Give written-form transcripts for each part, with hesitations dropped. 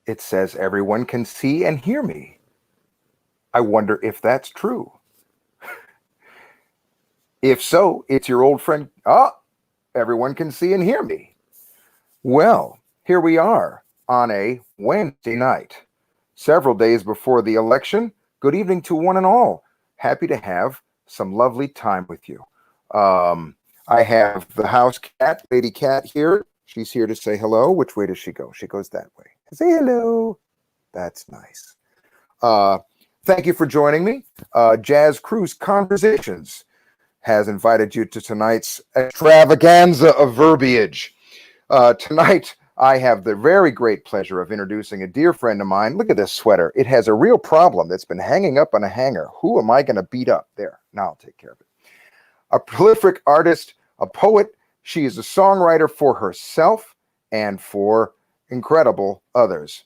It says everyone can see and hear me. I wonder if that's true. If so, it's your old friend. Everyone can see and hear me. Well, here we are on a Wednesday night, several days before the election. Good evening to one and all. Happy to have some lovely time with you. I have the house cat, Lady Cat, here. She's here to say hello. Which way does she go? She goes that way. Say hello. That's nice. Thank you for joining me. Jazz Cruise Conversations has invited you to tonight's extravaganza of verbiage. Tonight, I have the very great pleasure of introducing a dear friend of mine. Look at this sweater. It has a real problem that's been hanging up on a hanger. Who am I going to beat up? There, now I'll take care of it. A prolific artist, a poet. She is a songwriter for herself and for incredible others.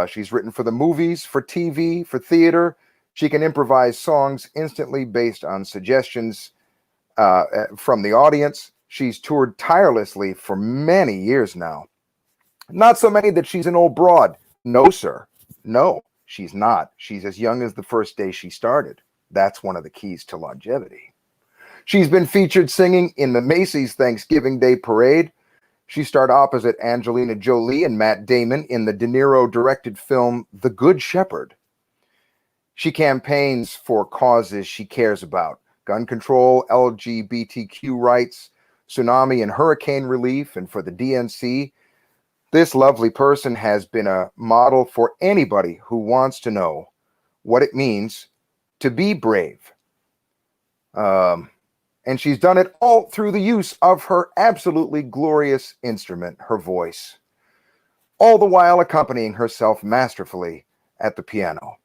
She's written for the movies, for TV, for theater. She can improvise songs instantly based on suggestions from the audience. She's toured tirelessly for many years now. Not so many that she's an old broad. No, sir. No, she's not. She's as young as the first day she started. That's one of the keys to longevity. She's been featured singing in the Macy's Thanksgiving Day Parade. She starred opposite Angelina Jolie and Matt Damon in the De Niro-directed film The Good Shepherd. She campaigns for causes she cares about: gun control, LGBTQ rights, tsunami and hurricane relief, and for the DNC. This lovely person has been a model for anybody who wants to know what it means to be brave. And she's done it all through the use of her absolutely glorious instrument, her voice, all the while accompanying herself masterfully at the piano.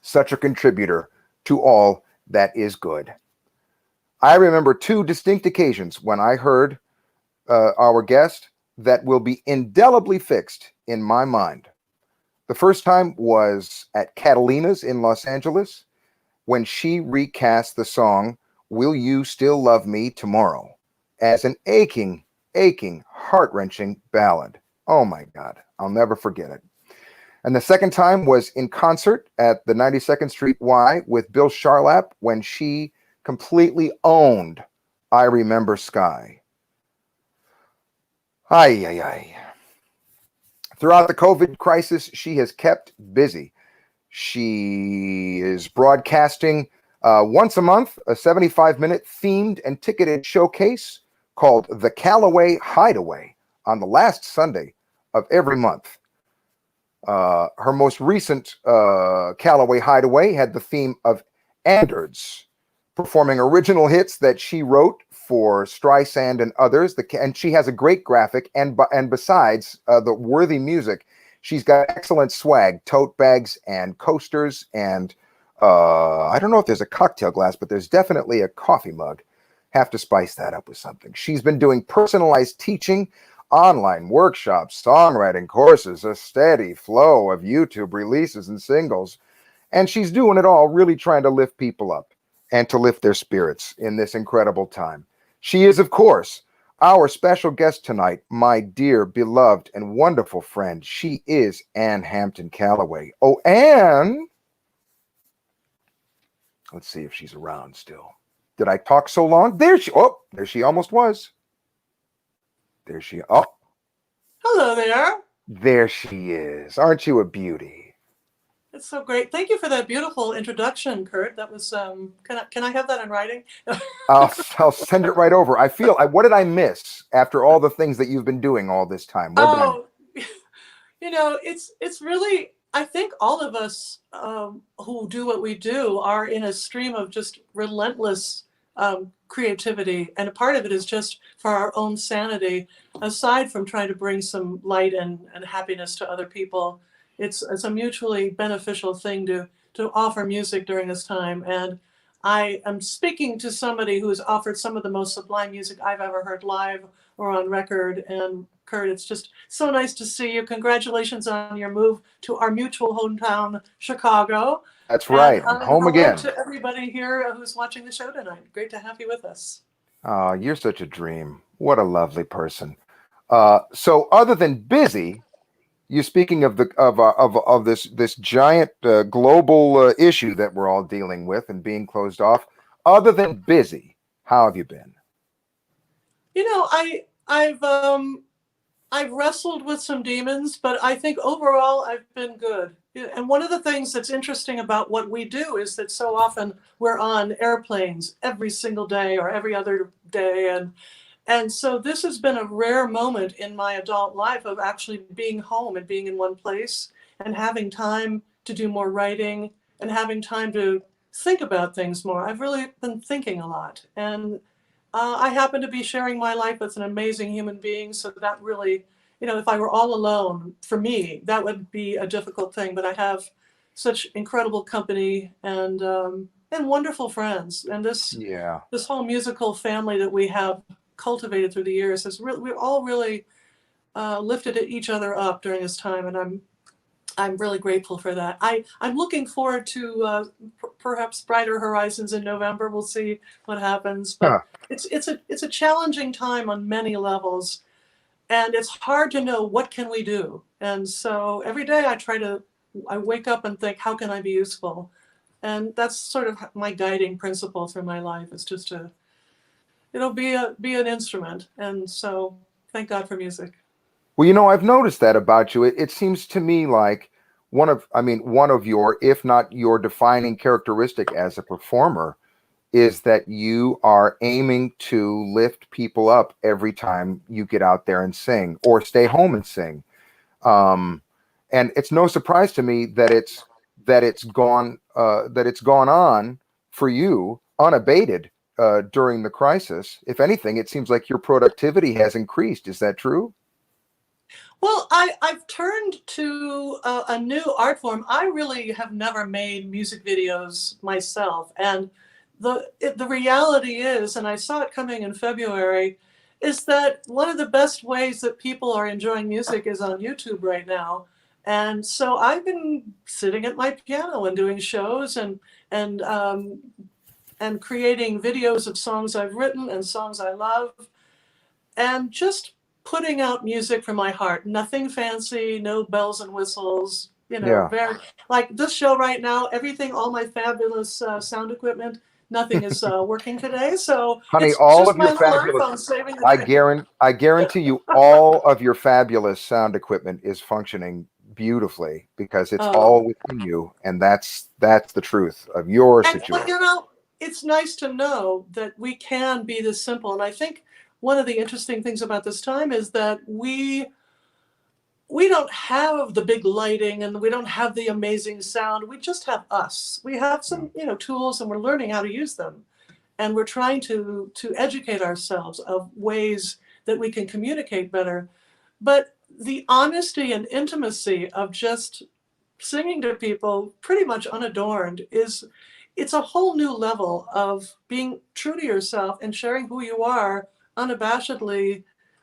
Such a contributor to all that is good. I remember two distinct occasions when I heard our guest that will be indelibly fixed in my mind. The first time was at Catalina's in Los Angeles when she recast the song Will You Still Love Me Tomorrow as an aching, heart-wrenching ballad. Oh my God, I'll never forget it. And the second time was in concert at the 92nd Street Y with Bill Charlap when she completely owned I Remember Sky. Ay. Throughout the COVID crisis, she has kept busy. She is broadcasting once a month, a 75-minute themed and ticketed showcase called The Callaway Hideaway on the last Sunday of every month. Her most recent Callaway Hideaway had the theme of Anders, performing original hits that she wrote for Streisand and others. And she has a great graphic, and besides the worthy music, she's got excellent swag, tote bags and coasters, and I don't know if there's a cocktail glass, but there's definitely a coffee mug. Have to spice that up with something. She's been doing personalized teaching, online workshops, songwriting courses, a steady flow of YouTube releases and singles. And she's doing it all really trying to lift people up and to lift their spirits in this incredible time. She is, of course, our special guest tonight, my dear, beloved, and wonderful friend. She is Ann Hampton Callaway. Oh, Ann! Let's see if she's around still. Did I talk so long? There she almost was. There she, oh. Hello there. There she is. Aren't you a beauty? It's so great. Thank you for that beautiful introduction, Kurt. That was, can I have that in writing? I'll send it right over. What did I miss after all the things that you've been doing all this time? It's really, I think all of us who do what we do are in a stream of just relentless creativity. And a part of it is just for our own sanity, aside from trying to bring some light and happiness to other people. It's a mutually beneficial thing to offer music during this time. And I am speaking to somebody who has offered some of the most sublime music I've ever heard live or on record. And Kurt, it's just so nice to see you. Congratulations on your move to our mutual hometown, Chicago. That's right. I'm home again. To everybody here who's watching the show tonight. Great to have you with us. Oh, you're such a dream. What a lovely person. So other than busy, you speaking of the of this giant global issue that we're all dealing with and being closed off. Other than busy, how have you been? You know, I've wrestled with some demons, but I think overall I've been good. Yeah, and one of the things that's interesting about what we do is that so often we're on airplanes every single day or every other day, and so this has been a rare moment in my adult life of actually being home and being in one place and having time to do more writing and having time to think about things more. I've really been thinking a lot, and I happen to be sharing my life with an amazing human being, so that really, if I were all alone, for me, that would be a difficult thing. But I have such incredible company and wonderful friends, and Yeah. this whole musical family that we have cultivated through the years has really, we're all really lifted each other up during this time, and I'm really grateful for that. I'm looking forward to perhaps brighter horizons in November. We'll see what happens, but Huh. it's a challenging time on many levels, and it's hard to know what can we do. And so every day I wake up and think, how can I be useful? And that's sort of my guiding principle through my life, is just to be an instrument. And so thank God for music. Well, I've noticed that about you. It seems to me like one of your, if not your defining characteristic as a performer is that you are aiming to lift people up every time you get out there and sing or stay home and sing. And it's no surprise to me that it's gone on for you unabated during the crisis. If anything, it seems like your productivity has increased. Is that true? Well, I've turned to a new art form. I really have never made music videos myself. And the reality is, and I saw it coming in February, is that one of the best ways that people are enjoying music is on YouTube right now. And so I've been sitting at my piano and doing shows and creating videos of songs I've written and songs I love, and just putting out music from my heart. Nothing fancy, no bells and whistles, Yeah. very like this show right now, everything, all my fabulous sound equipment, nothing is working today. So Honey, it's all just of my your little fabulous iPhone saving the day. I guarantee you all of your fabulous sound equipment is functioning beautifully because it's Oh, all within you, and that's the truth of your but situation. it's nice to know that we can be this simple. And I think one of the interesting things about this time is that we don't have the big lighting and we don't have the amazing sound. We just have us. We have some, tools, and we're learning how to use them. And we're trying to educate ourselves of ways that we can communicate better. But the honesty and intimacy of just singing to people pretty much unadorned it's a whole new level of being true to yourself and sharing who you are unabashedly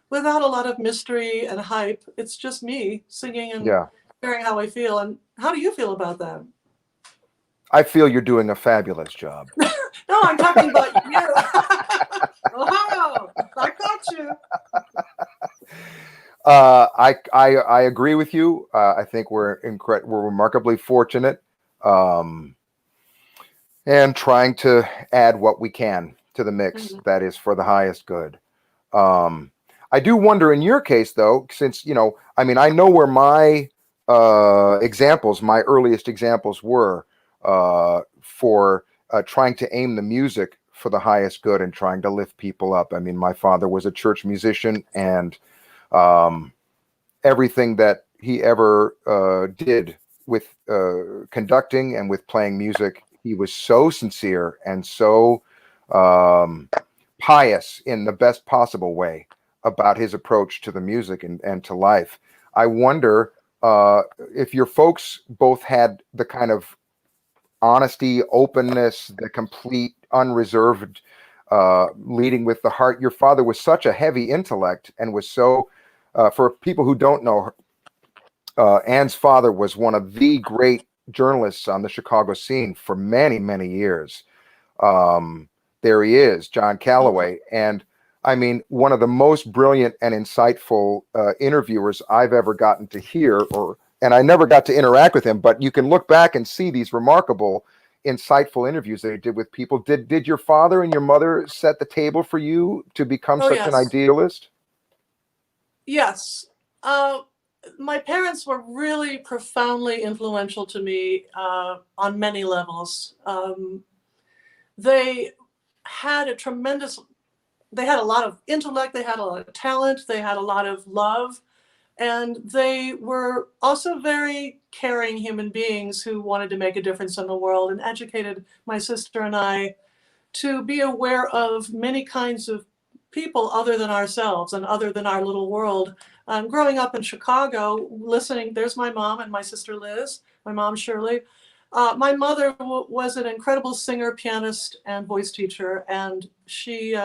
without a lot of mystery and hype. It's just me singing and Yeah. sharing how I feel. And how do you feel about that? I feel you're doing a fabulous job. No, I'm talking about you. Ohio, I got you. I agree with you. I think we're remarkably fortunate, and trying to add what we can to the mix Mhm. that is for the highest good. I do wonder in your case, though, since I know where my my earliest examples were for trying to aim the music for the highest good and trying to lift people up. I mean, my father was a church musician, and everything that he ever did with conducting and with playing music, he was so sincere and so pious in the best possible way about his approach to the music and to life. I wonder if your folks both had the kind of honesty, openness, the complete, unreserved leading with the heart. Your father was such a heavy intellect and was so, for people who don't know, Ann's father was one of the great journalists on the Chicago scene for many, many years. There he is, John Mhm. Callaway. And I mean, one of the most brilliant and insightful interviewers I've ever gotten to hear, and I never got to interact with him, but you can look back and see these remarkable, insightful interviews that he did with people. Did your father and your mother set the table for you to become Oh, such an yes. idealist? Yes. My parents were really profoundly influential to me on many levels. They had they had a lot of intellect, they had a lot of talent, they had a lot of love, and they were also very caring human beings who wanted to make a difference in the world, and educated my sister and I to be aware of many kinds of people other than ourselves and other than our little world. Growing up in Chicago, listening, there's my mom and my sister Liz, my mom Shirley. My mother was an incredible singer, pianist, and voice teacher, and she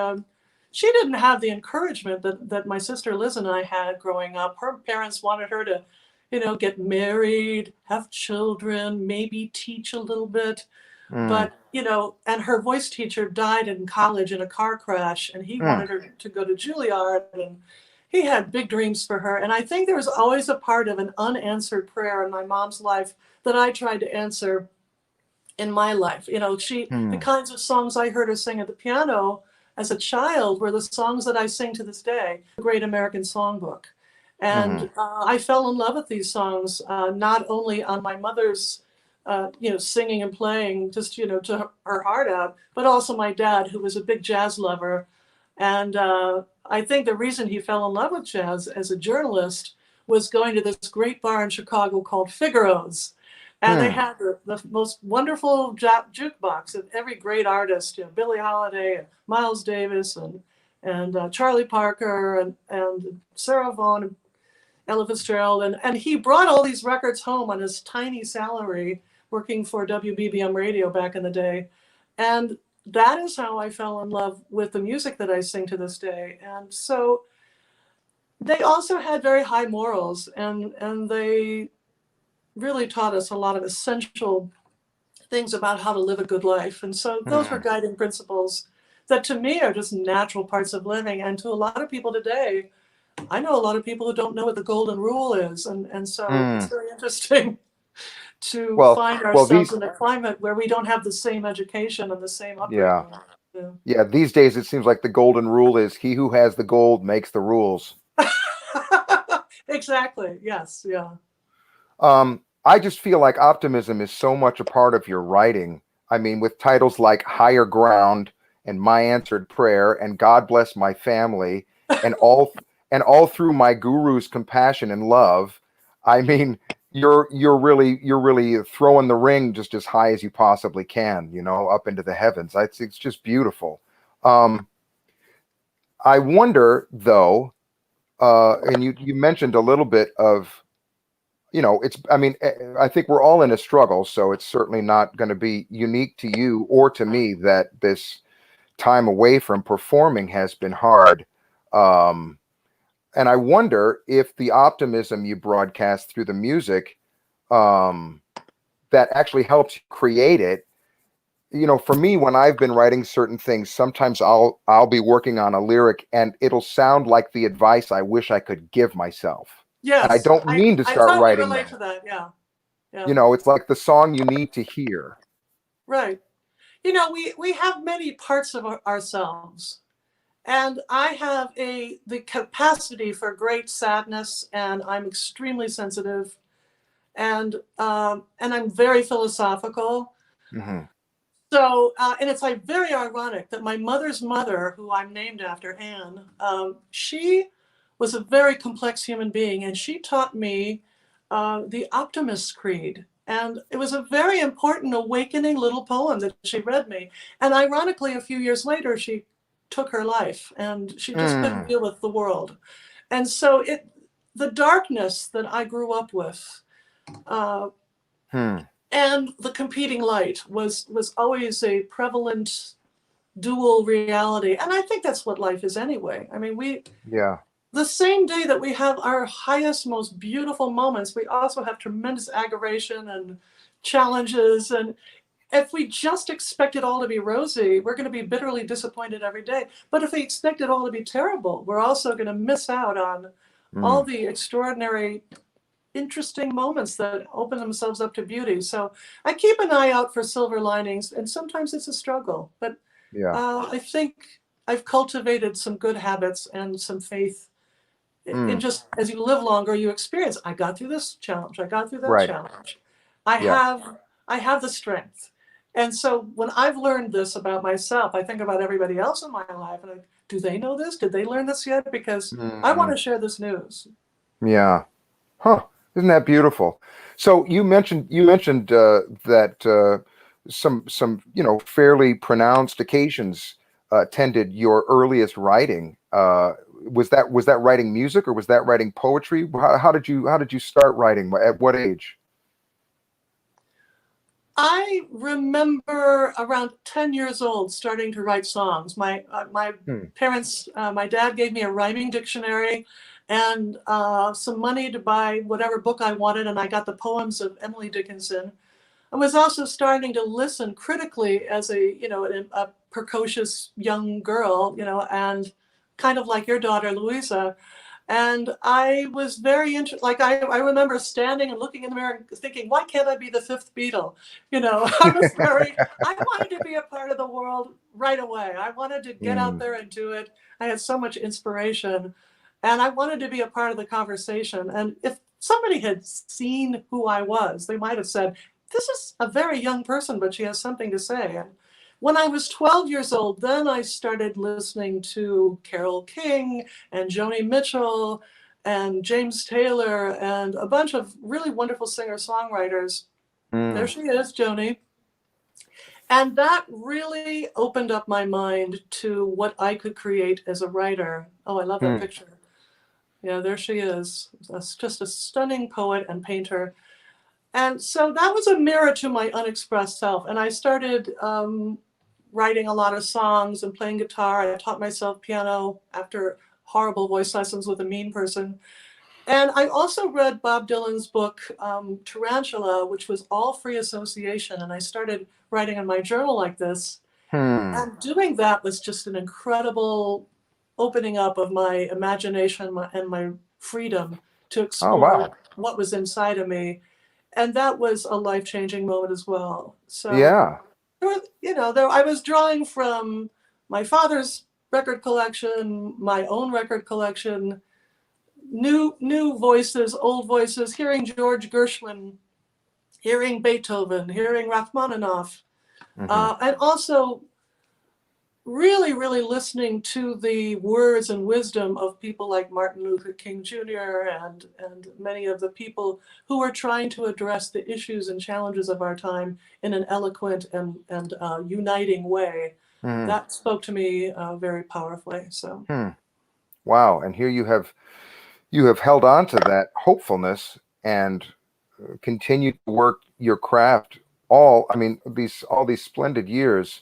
didn't have the encouragement that my sister Liz and I had growing up. Her parents wanted her to, get married, have children, maybe teach a little bit. Mm, But, and her voice teacher died in college in a car crash, and he mm, wanted her to go to Juilliard, and he had big dreams for her. And I think there was always a part of an unanswered prayer in my mom's life that I tried to answer in my life. The mm, kinds of songs I heard her sing at the piano as a child were the songs that I sing to this day, the Great American Songbook. mm, And I fell in love with these songs, not only on my mother's singing and playing just, to her heart out, but also my dad, who was a big jazz lover. And I think the reason he fell in love with jazz as a journalist was going to this great bar in Chicago called Figaro's. And they mm. had the most wonderful jukebox of every great artist, Billie Holiday and Miles Davis and Charlie Parker and Sarah Vaughan and Ella Fitzgerald. And he brought all these records home on his tiny salary working for WBBM radio back in the day. And that is how I fell in love with the music that I sing to this day. And so they also had very high morals, and they really taught us a lot of essential things about how to live a good life. And so those were Mm, guiding principles that to me are just natural parts of living. And to a lot of people today, I know a lot of people who don't know what the golden rule is. And so it's mm. very interesting to Well, find well, ourselves these, in a climate where we don't have the same education and the same yeah, upbringing. Yeah. yeah. These days, it seems like the golden rule is he who has the gold makes the rules. Exactly. Yes. Yeah. I just feel like optimism is so much a part of your writing. I mean, with titles like Higher Ground and My Answered Prayer and God Bless My Family and all through my guru's compassion and love. I mean, you're really throwing the ring just as high as you possibly can, up into the heavens. It's just beautiful. Um, I wonder though, and you mentioned a little bit of, I mean, I think we're all in a struggle, so it's certainly not going to be unique to you or to me that this time away from performing has been hard. Um, and I wonder if the optimism you broadcast through the music, um, that actually helps you create it. For me, when I've been writing certain things, sometimes I'll be working on a lyric and it'll sound like the advice I wish I could give myself. And I Yes. don't mean to I start totally writing relate that. to that. Yeah. Yeah. It's like the song you need to hear. Right. We have many parts of ourselves, and I have the capacity for great sadness, and I'm extremely sensitive, and I'm very philosophical. Hmm. So, and it's like very ironic that my mother's mother, who I'm named after, Anne, she was a very complex human being, and she taught me the Optimist Creed. And it was a very important awakening little poem that she read me. And ironically, a few years later, she took her life, and she just couldn't Mm. deal with the world. And so the darkness that I grew up with, uh, Hmm. and the competing light was always a prevalent dual reality. And I think that's what life is anyway. I mean, Yeah. the same day that we have our highest, most beautiful moments, we also have tremendous aggravation and challenges. And if we just expect it all to be rosy, we're going to be bitterly disappointed every day. But if we expect it all to be terrible, we're also going to miss out on all the extraordinary, interesting moments that open themselves up to beauty. So I keep an eye out for silver linings, and sometimes it's a struggle. But Yeah. I think I've cultivated some good habits and some faith in just as you live longer, you experience, I got through this challenge, I got through that Right. challenge. I Yeah. have the strength. And so when I've learned this about myself, I think about everybody else in my life and do they know this? Did they learn this yet? Because I want to share this news. Yeah. Huh. Isn't that beautiful? So you mentioned that some fairly pronounced occasions attended your earliest writing. Was that writing music, or was that writing poetry? How did you start writing? At what age? I remember around 10 years old starting to write songs. My parents, my dad gave me a rhyming dictionary and some money to buy whatever book I wanted, and I got the poems of Emily Dickinson. I was also starting to listen critically as a precocious young girl, and kind of like your daughter, Louisa. And I was very interested. Like I remember standing and looking in the mirror and thinking, why can't I be the fifth Beatle? I wanted to be a part of the world right away. I wanted to get out there and do it. I had so much inspiration and I wanted to be a part of the conversation. And if somebody had seen who I was, they might have said, this is a very young person, but she has something to say. And when I was 12 years old, then I started listening to Carole King and Joni Mitchell and James Taylor and a bunch of really wonderful singer-songwriters. There she is, Joni. And that really opened up my mind to what I could create as a writer. Oh, I love that picture. Yeah, there she is. Just a stunning poet and painter. And so that was a mirror to my unexpressed self. And I started writing a lot of songs and playing guitar. I taught myself piano after horrible voice lessons with a mean person. And I also read Bob Dylan's book, Tarantula, which was all free association. And I started writing in my journal like this. And doing that was just an incredible opening up of my imagination and my freedom to explore what was inside of me. And that was a life-changing moment as well. So Yeah. I was drawing from my father's record collection, my own record collection, new voices, old voices, hearing George Gershwin, hearing Beethoven, hearing Rachmaninoff, and also really, really listening to the words and wisdom of people like Martin Luther King Jr. and many of the people who are trying to address the issues and challenges of our time in an eloquent and uniting way. That spoke to me very powerfully. So, wow! And here you have held on to that hopefulness and continued to work your craft all these splendid years.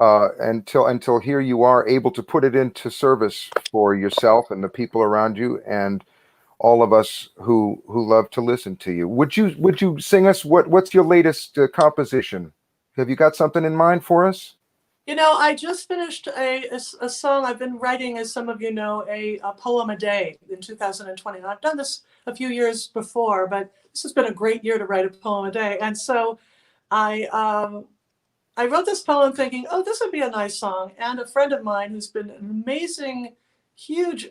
Until here you are able to put it into service for yourself and the people around you and all of us who love to listen to you. Would you sing us what's your latest composition? Have you got something in mind for us? I just finished a song. I've been writing, as some of you know, a poem a day in 2020. And I've done this a few years before, but this has been a great year to write a poem a day. And so I wrote this poem thinking, oh, this would be a nice song. And a friend of mine who's been an amazing, huge,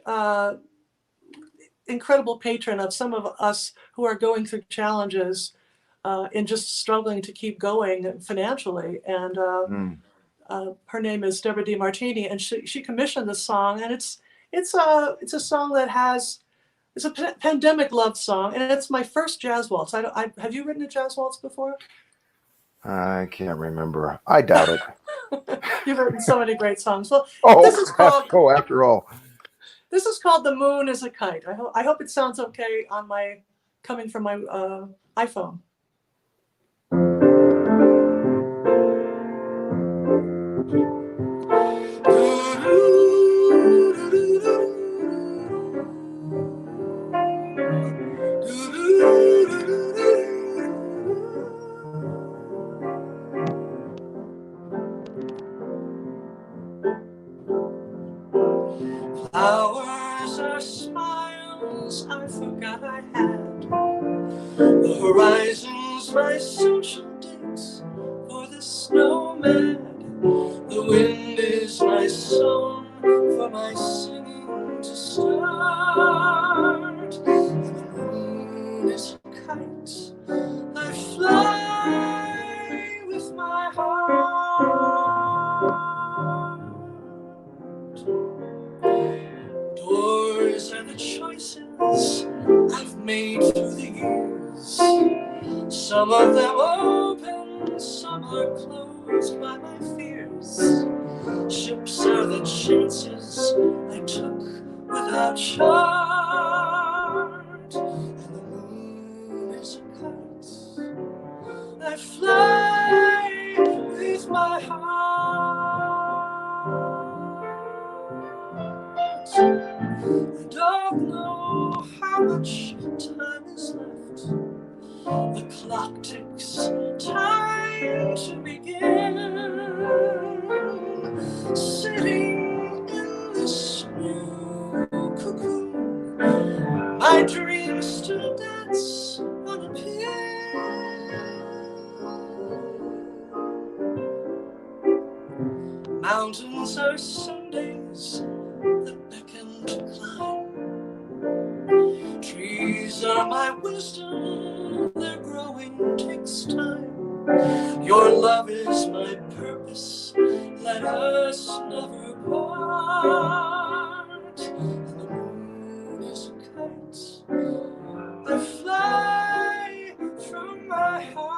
incredible patron of some of us who are going through challenges in just struggling to keep going financially. And her name is Deborah DiMartini, and she commissioned this song. And it's a song it's a pandemic love song. And it's my first jazz waltz. Have you written a jazz waltz before? I can't remember. I doubt it. You've written so many great songs. Well, after all. This is called "The Moon is a Kite." I hope it sounds okay on coming from my iPhone. Horizons, my social dates for the snowman. The wind is my song for my singing to start. And the moon is a kite I fly with my heart. Doors are the choices I've made through the years. Some of them open, some are closed by my fears. Ships are the chances I took without chart. And the moon is a kite I fly with my heart. I don't know how much time is left. The clock ticks, time to begin. Sitting in this new cocoon, my dreams still dance on a pin. Mountains are Sundays that beckon to climb. Trees are my wisdom, their growing takes time. Your love is my purpose, let us never part. And the moon is a kite I fly from my heart.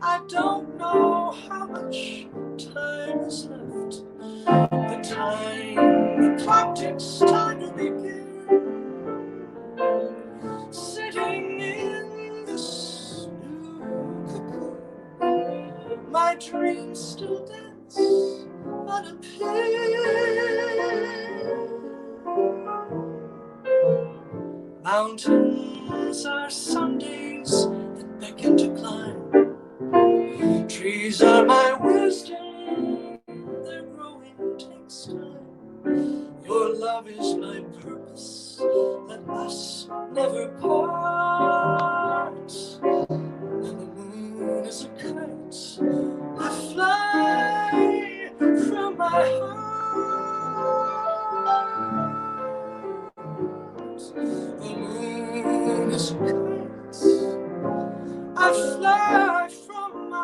I don't know how much time is left. The clock ticks, time to begin. Sitting in this new cocoon, my dreams still dance on a pin. Mountains are Sundays that beckon to climb. Trees are my wisdom, their growing takes time. Your love is my purpose, let us never part. And the moon is a kite I fly from my heart. The moon is a kite I fly from my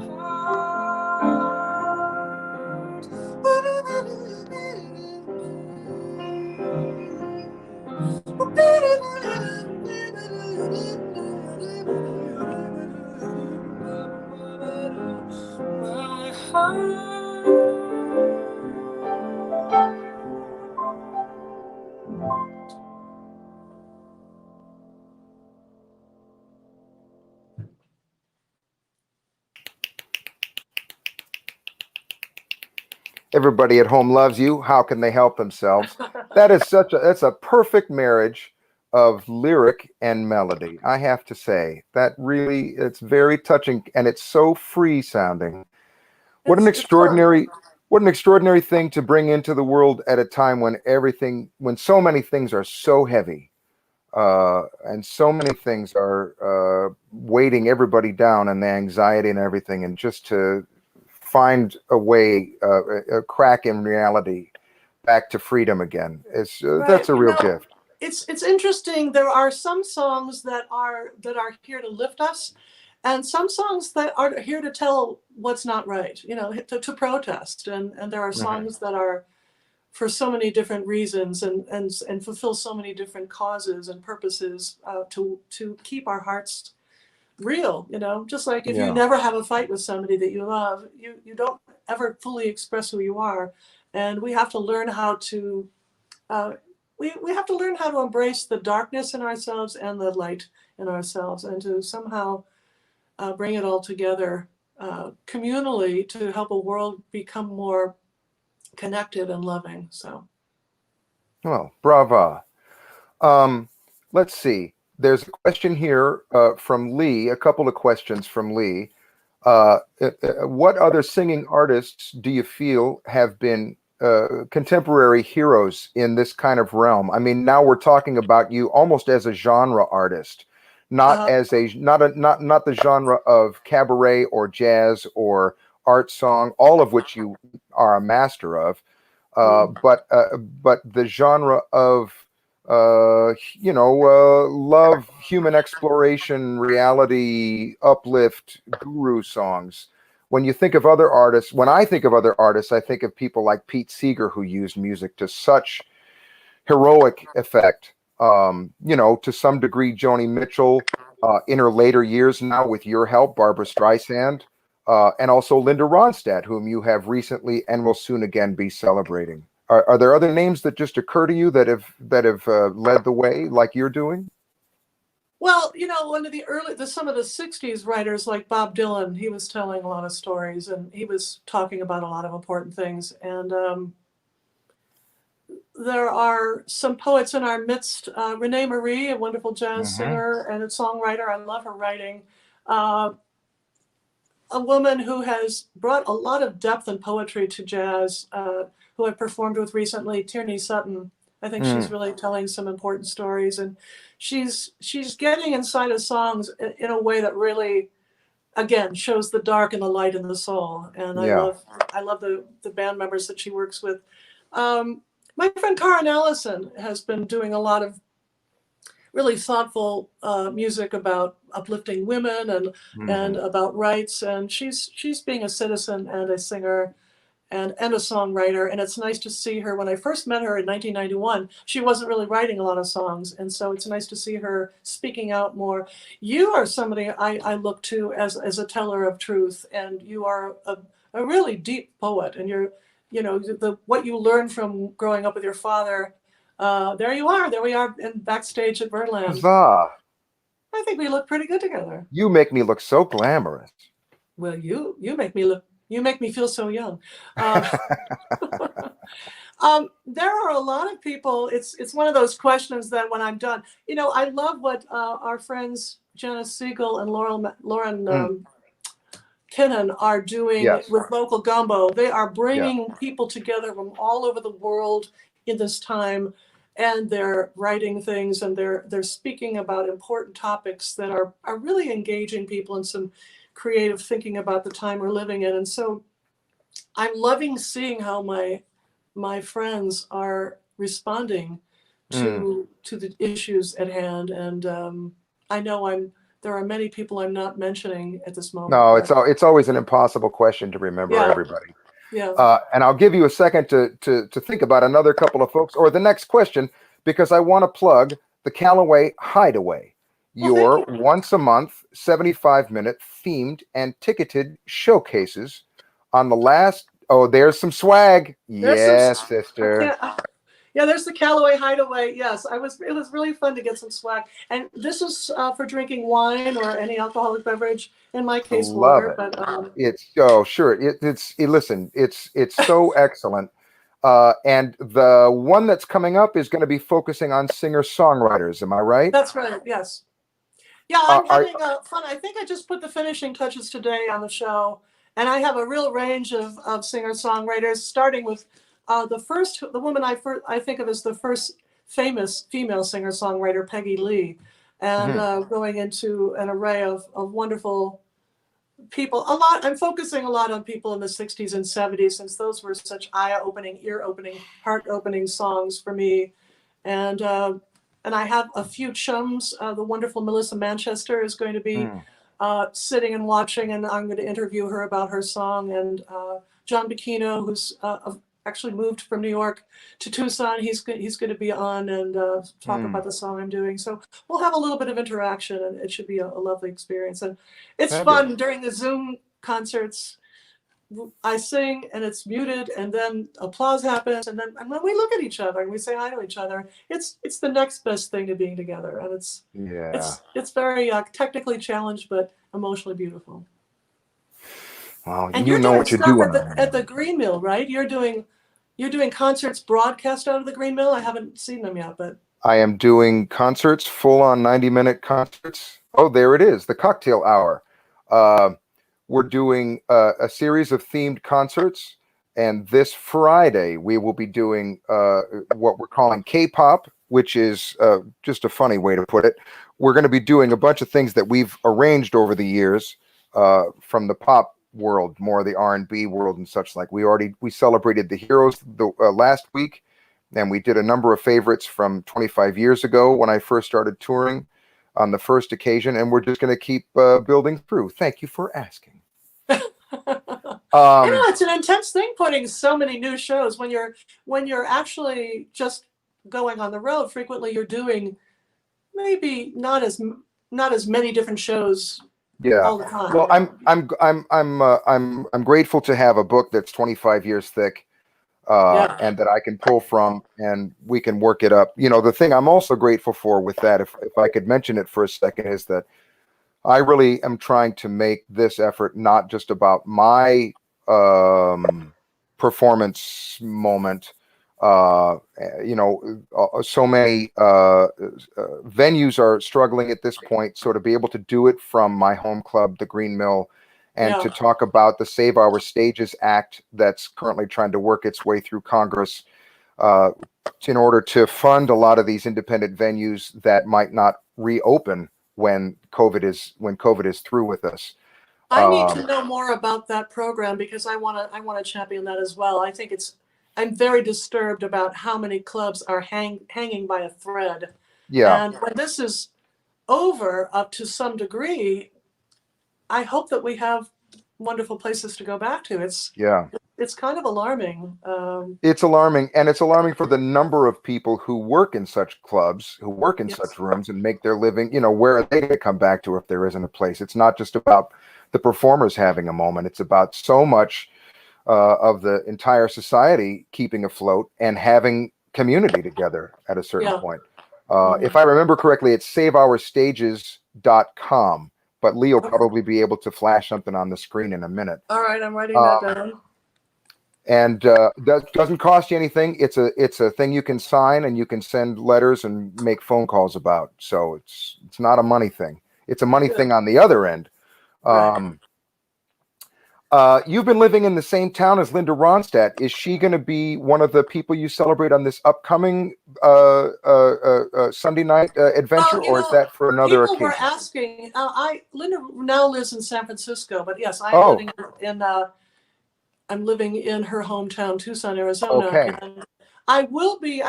heart. My heart. Everybody at home loves you. How can they help themselves? That's a perfect marriage of lyric and melody. I have to say that really, it's very touching and it's so free sounding. What an extraordinary thing to bring into the world at a time when so many things are so heavy, and so many things are weighting everybody down, and the anxiety and everything, and just to find a way, a crack in reality, back to freedom again. That's a real gift. It's interesting. There are some songs that are here to lift us, and some songs that are here to tell what's not right. To protest. And there are songs that are for so many different reasons and fulfill so many different causes and purposes, to keep our hearts real. Just like if you never have a fight with somebody that you love, you don't ever fully express who you are, and we have to learn how to we have to learn how to embrace the darkness in ourselves and the light in ourselves, and to somehow bring it all together communally to help a world become more connected and loving. So, Well, brava. Let's see. There's a question here from Lee, a couple of questions from Lee. What other singing artists do you feel have been contemporary heroes in this kind of realm? I mean, now we're talking about you almost as a genre artist, not as a not the genre of cabaret or jazz or art song, all of which you are a master of, but the genre of love, human exploration, reality, uplift, guru songs. When you think of other artists, when I think of other artists, I think of people like Pete Seeger, who used music to such heroic effect. To some degree, Joni Mitchell, in her later years now, with your help, Barbara Streisand, and also Linda Ronstadt, whom you have recently and will soon again be celebrating. Are there other names that just occur to you that have led the way, like you're doing? Well, one of some of the 60s writers like Bob Dylan, he was telling a lot of stories and he was talking about a lot of important things. And there are some poets in our midst. Renee Marie, a wonderful jazz singer and a songwriter. I love her writing. A woman who has brought a lot of depth and poetry to jazz, who I performed with recently, Tierney Sutton. I think she's really telling some important stories, and she's getting inside of songs in a way that really, again, shows the dark and the light in the soul. And I love the band members that she works with. My friend Karen Allison has been doing a lot of really thoughtful music about uplifting women and about rights, and she's being a citizen and a singer and a songwriter. And it's nice to see her. When I first met her in 1991, she wasn't really writing a lot of songs, and so it's nice to see her speaking out more. You are somebody I look to as a teller of truth, and you are a really deep poet, and you're what you learned from growing up with your father. There we are in backstage at Birdland. Huzzah. I think we look pretty good together. You make me look so glamorous. Well, you make me feel so young. There are a lot of people. It's one of those questions that when I'm done, I love what our friends Janice Siegel and Lauren Kinnan are doing with Vocal Gumbo. They are bringing people together from all over the world in this time, and they're writing things, and they're speaking about important topics that are really engaging people in some creative thinking about the time we're living in. And so I'm loving seeing how my friends are responding to the issues at hand. And I know there are many people I'm not mentioning at this moment. No, it's always an impossible question to remember everybody. Yeah. And I'll give you a second to think about another couple of folks or the next question, because I want to plug the Callaway Hideaway, your once a month, 75-minute themed and ticketed showcases on the last. Oh, there's some swag. Yes, sister. Yeah, there's the Callaway Hideaway. Yes, it was really fun to get some swag. And this is for drinking wine or any alcoholic beverage. In my case, water. But listen, it's so excellent. And the one that's coming up is going to be focusing on singer-songwriters. Am I right? That's right. Yes. Yeah, I'm having fun. I think I just put the finishing touches today on the show, and I have a real range of singer-songwriters, starting with the woman I think of as the first famous female singer-songwriter, Peggy Lee, and going into an array of wonderful people. I'm focusing a lot on people in the 60s and 70s, since those were such eye-opening, ear-opening, heart-opening songs for me. And I have a few chums. The wonderful Melissa Manchester is going to be sitting and watching, and I'm going to interview her about her song. And John Bacchino, who's actually moved from New York to Tucson, he's going to be on and talk about the song I'm doing. So we'll have a little bit of interaction, and it should be a lovely experience. And it's fun during the Zoom concerts. I sing and it's muted, and then applause happens, and then we look at each other and we say hi to each other. It's the next best thing to being together, and it's very technically challenged but emotionally beautiful. Well, And you you're know doing what you're stuff doing at the Green Mill, right? You're doing concerts broadcast out of the Green Mill. I haven't seen them yet, but I am doing concerts, full-on 90-minute concerts. Oh, there it is, the cocktail hour. We're doing a series of themed concerts, and this Friday we will be doing what we're calling K-pop, which is just a funny way to put it. We're going to be doing a bunch of things that we've arranged over the years from the pop world, more the R&B world and such like. We celebrated the heroes last week, and we did a number of favorites from 25 years ago when I first started touring on the first occasion, and we're just going to keep building through. Thank you for asking. It's an intense thing putting so many new shows when you're actually just going on the road. Frequently, you're doing maybe not as many different shows. Yeah. All the time. Well, I'm grateful to have a book that's 25 years thick. And that I can pull from, and we can work it up. You know, the thing I'm also grateful for with that, if I could mention it for a second, is that I really am trying to make this effort not just about my performance moment. So many venues are struggling at this point, so to be able to do it from my home club, the Green Mill, and to talk about the Save Our Stages Act that's currently trying to work its way through Congress in order to fund a lot of these independent venues that might not reopen when COVID is through with us. I need to know more about that program because I want to champion that as well. I'm very disturbed about how many clubs are hanging by a thread. Yeah. And when this is over, up to some degree, I hope that we have wonderful places to go back to. It's kind of alarming. It's alarming, and it's alarming for the number of people who work in such clubs, who work in such rooms and make their living. You know, where are they going to come back to if there isn't a place? It's not just about the performers having a moment. It's about so much of the entire society keeping afloat and having community together at a certain point. If I remember correctly, it's saveourstages.com. But Lee will probably be able to flash something on the screen in a minute. All right, I'm writing that down. And that doesn't cost you anything. It's a thing you can sign, and you can send letters and make phone calls about. So it's not a money thing. It's a money thing on the other end. You've been living in the same town as Linda Ronstadt. Is she going to be one of the people you celebrate on this upcoming Sunday night adventure, or is that for another occasion? People were asking. Linda now lives in San Francisco, but yes, I'm living in her hometown, Tucson, Arizona. Okay. And I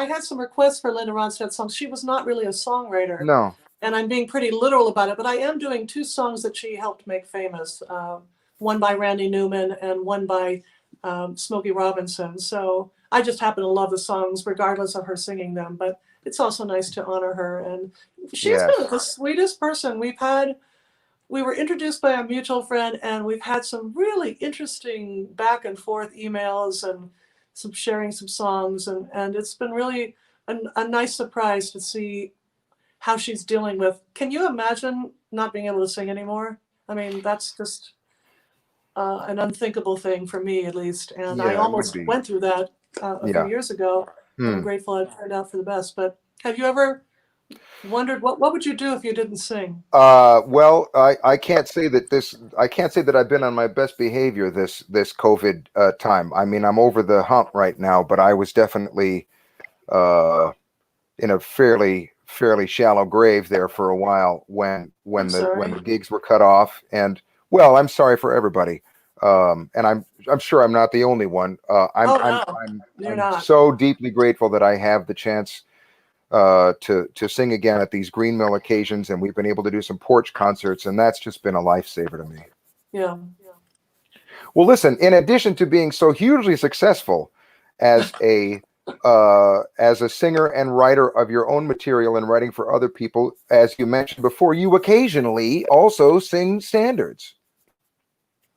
had some requests for Linda Ronstadt songs. She was not really a songwriter. No. And I'm being pretty literal about it, but I am doing 2 songs that she helped make famous. One by Randy Newman and one by Smokey Robinson. So I just happen to love the songs regardless of her singing them, but it's also nice to honor her. And she's been the sweetest person. We were introduced by a mutual friend, and we've had some really interesting back and forth emails and sharing some songs. And it's been really a nice surprise to see how she's dealing with. Can you imagine not being able to sing anymore? I mean, that's just an unthinkable thing for me, at least. And I almost went through that a few years ago. I'm grateful it turned out for the best. But have you ever wondered what would you do if you didn't sing? Well, I can't say that I've been on my best behavior this COVID time. I mean, I'm over the hump right now, but I was definitely in a fairly shallow grave there for a while when the gigs were cut off. And well, I'm sorry for everybody. And I'm sure I'm not the only one. I'm so deeply grateful that I have the chance to sing again at these Green Mill occasions, and we've been able to do some porch concerts, and that's just been a lifesaver to me. Yeah. Well, listen, in addition to being so hugely successful as a singer and writer of your own material and writing for other people, as you mentioned before, you occasionally also sing standards.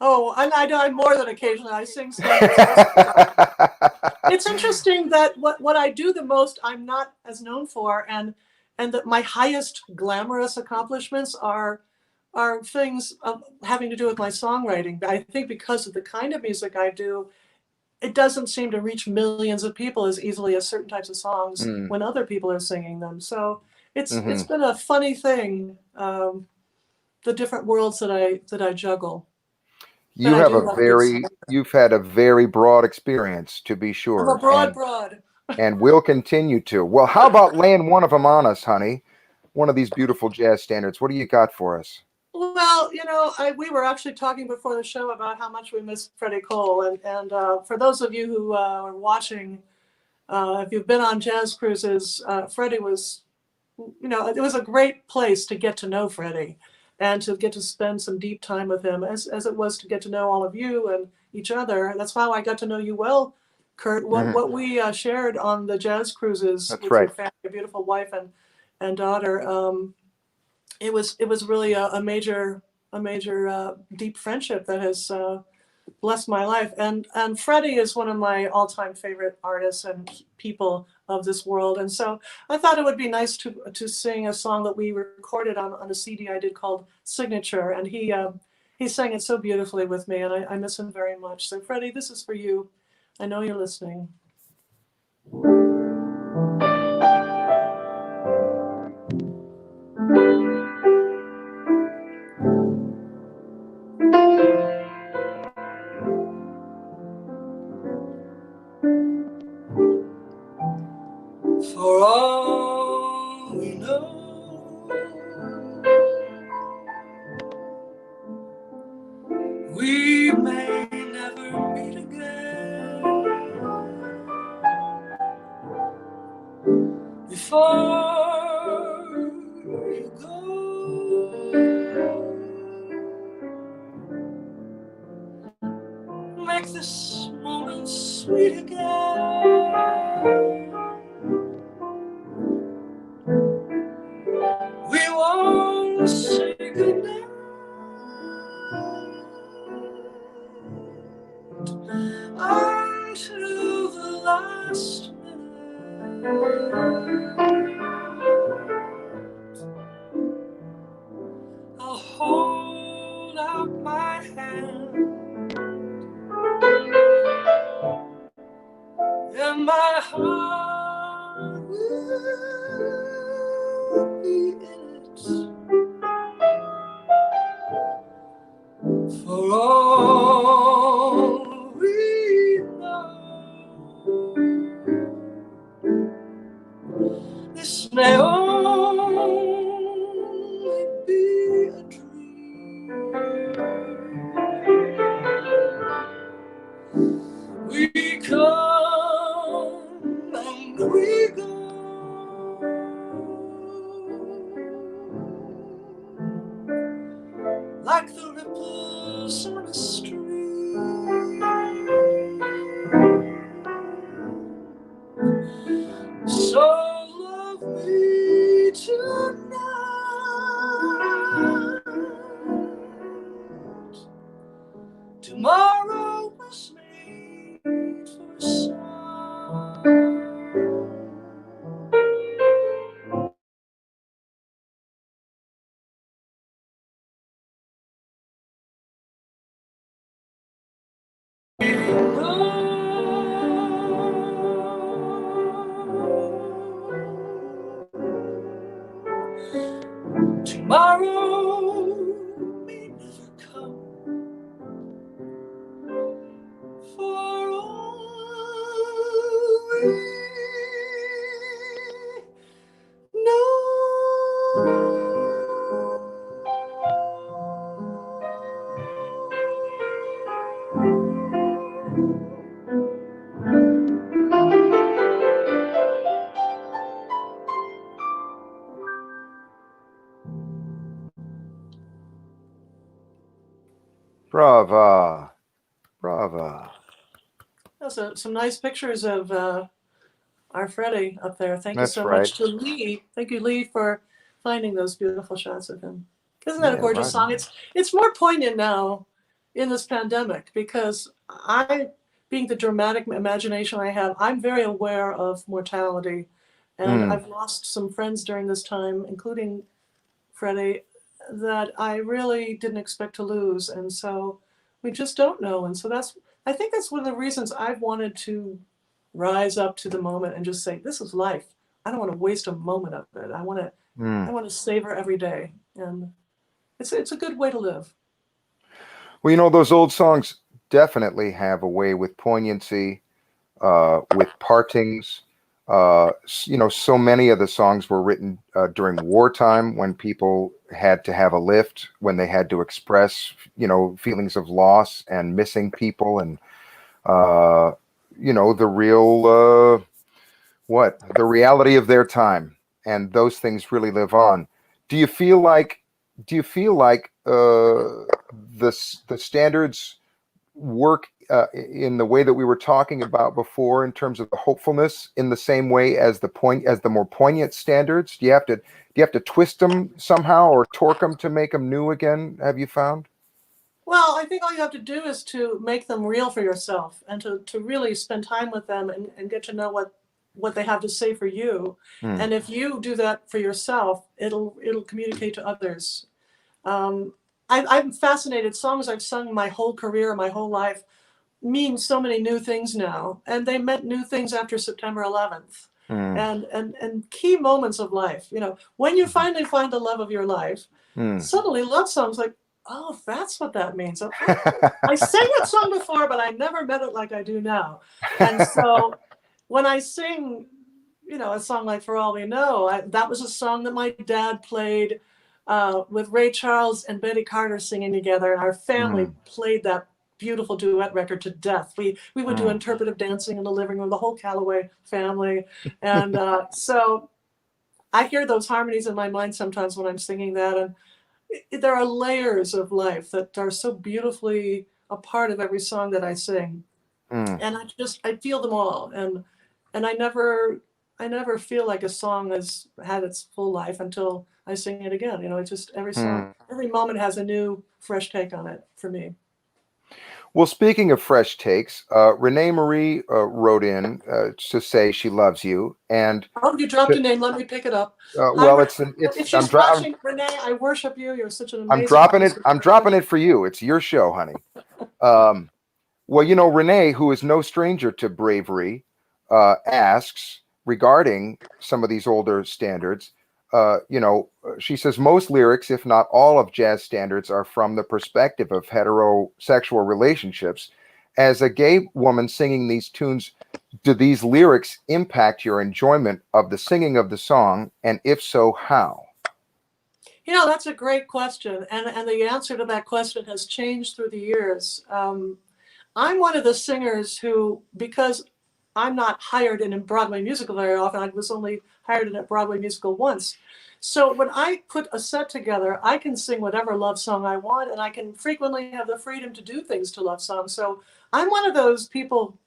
Oh, I'm more than occasionally. I sing standards. It's interesting that what I do the most, I'm not as known for, and that my highest glamorous accomplishments are things having to do with my songwriting. But I think because of the kind of music I do, it doesn't seem to reach millions of people as easily as certain types of songs Mm. when other people are singing them. So it's Hmm. been a funny thing, the different worlds that I juggle. But You I have do a love good very, songs. you've had a very broad experience, to be I'm a sure, broad. and will continue to. Well, how about laying one of them on us, honey? One of these beautiful jazz standards. What do you got for us? Well, we were actually talking before the show about how much we miss Freddie Cole, and for those of you who are watching, if you've been on jazz cruises, Freddie was, it was a great place to get to know Freddie, and to get to spend some deep time with him, as it was to get to know all of you and each other. That's how I got to know you well, Kurt. What Mhm. what we shared on the jazz cruises That's with your right. family, your beautiful wife and daughter. It was really a major deep friendship that has blessed my life. And Freddie is one of my all-time favorite artists and people of this world. And so I thought it would be nice to sing a song that we recorded on a CD I did called Signature. And he sang it so beautifully with me, and I miss him very much. So Freddie, this is for you. I know you're listening. For all we know, we may never meet again. Before you go, make this moment sweet again. We won't say goodnight until the last minute. I'll hold out my hand, and my heart will be in it. For all we know, this may only be a dream. We come and we go, like the ripples on a stream. So love me tonight. Tomorrow was made for a song. Tomorrow may never come. For all we know. Brava. Brava. Those are some nice pictures of our Freddie up there. Thank you That's so right. much to Lee. Thank you, Lee, for finding those beautiful shots of him. Isn't that a Yeah, gorgeous right song? on. It's more poignant now in this pandemic, because being the dramatic imagination I have, I'm very aware of mortality. And Mm, I've lost some friends during this time, including Freddie, that I really didn't expect to lose. And so we just don't know. And so I think that's one of the reasons I've wanted to rise up to the moment and just say, this is life. I don't want to waste a moment of it. I mm. want to savor every day. And it's a good way to live. Well, those old songs definitely have a way with poignancy, with partings. So many of the songs were written during wartime when people had to have a lift, when they had to express, feelings of loss and missing people, and uh, the real the reality of their time, and those things really live on. Do you feel like the standards work in the way that we were talking about before, in terms of the hopefulness, in the same way as the more poignant standards? Do you have to twist them somehow or torque them to make them new again? Have you found? Well, I think all you have to do is to make them real for yourself, and to really spend time with them, and get to know what they have to say for you. Hmm. And if you do that for yourself, it'll communicate to others. Um, I'm fascinated. Songs I've sung my whole career, my whole life, mean so many new things now, and they meant new things after September 11th. Hmm. And key moments of life. When you finally find the love of your life, Hmm. suddenly love songs like, oh, that's what that means. I sang that song before, but I never meant it like I do now. And so when I sing, a song like For All We Know, that was a song that my dad played with Ray Charles and Betty Carter singing together. And our family Hmm. played that beautiful duet record to death. We would do Hmm. interpretive dancing in the living room, the whole Callaway family. And so I hear those harmonies in my mind sometimes when I'm singing that. And there are layers of life that are so beautifully a part of every song that I sing. Hmm. And I feel them all. And I never feel like a song has had its full life until I sing it again. It's just every song, Hmm. every moment has a new fresh take on it for me. Well, speaking of fresh takes, Renee Marie wrote in to say she loves you, and Oh, you dropped a name. Let me pick it up. Hi, well, it's if she's watching, Renee, I worship you. You're such an I'm amazing dropping it. artist. I'm dropping it for you. It's your show, honey. Um, well, Renee, who is no stranger to bravery, asks regarding some of these older standards. She says most lyrics, if not all of jazz standards, are from the perspective of heterosexual relationships. As a gay woman singing these tunes, do these lyrics impact your enjoyment of the singing of the song? And if so, how? That's a great question. And the answer to that question has changed through the years. I'm one of the singers who, because I'm not hired in a Broadway musical very often, I was only hired in a Broadway musical once. So when I put a set together, I can sing whatever love song I want, and I can frequently have the freedom to do things to love songs. So I'm one of those people